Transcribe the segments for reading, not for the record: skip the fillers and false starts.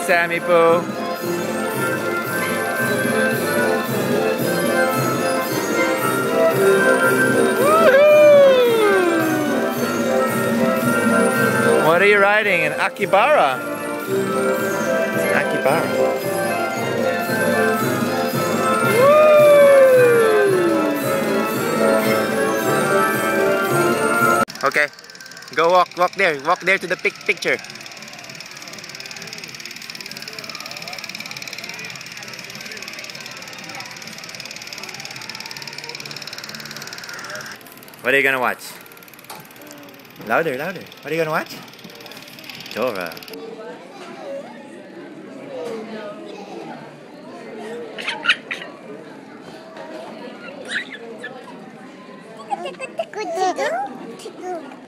Sammy Poo. What are you riding? An Akibara? It's an Akibara. Okay, go walk there to the picture. What are you gonna watch? Louder. What are you gonna watch? Dora.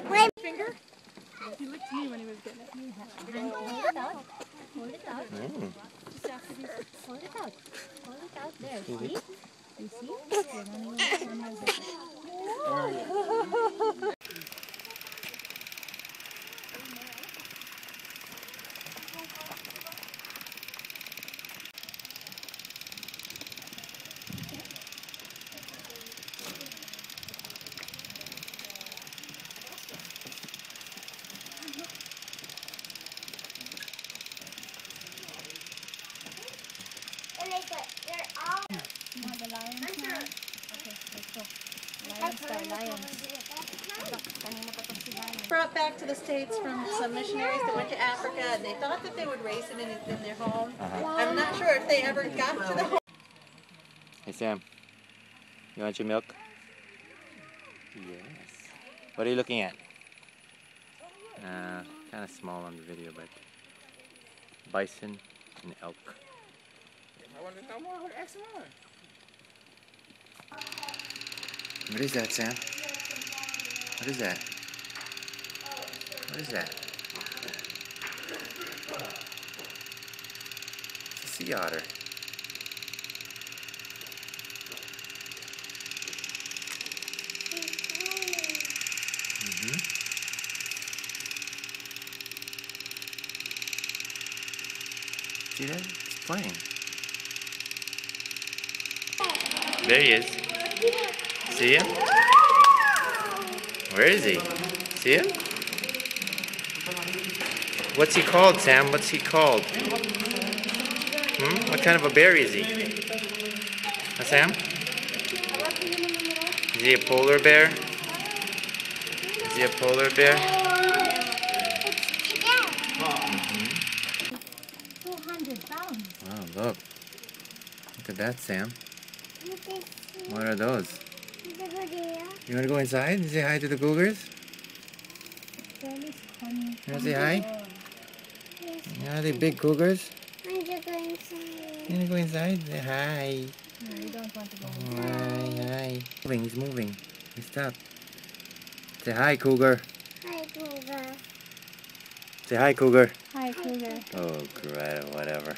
My finger? He looked to me when he was getting it. Hold it out. Hold it out. Just after this. Hold it out. Hold it out there. See? You see? Brought back to the States from some missionaries that went to Africa, and they thought that they would raise it in their home. I'm not sure if they ever got to the home. Hey Sam, you want your milk? Yes. What are you looking at? Kind of small on the video, but bison and elk. What is that, Sam? What is that? What is that? It's a sea otter. See that? It's playing. There he is. See him? Where is he? See him? What's he called, Sam? What's he called? What kind of a bear is he? Huh, Sam? Is he a polar bear? Is he a polar bear? 200 pounds. Oh, look. Look at that, Sam. What are those? You want to go inside and say hi to the cougars? You want to say hi? Yeah, the big cougars? You want to go inside? Say hi. No, you don't want to go Hi. He's moving. He's stopped. Say hi, cougar. Hi, cougar. Say hi, cougar. Hi, cougar. Oh, great, whatever.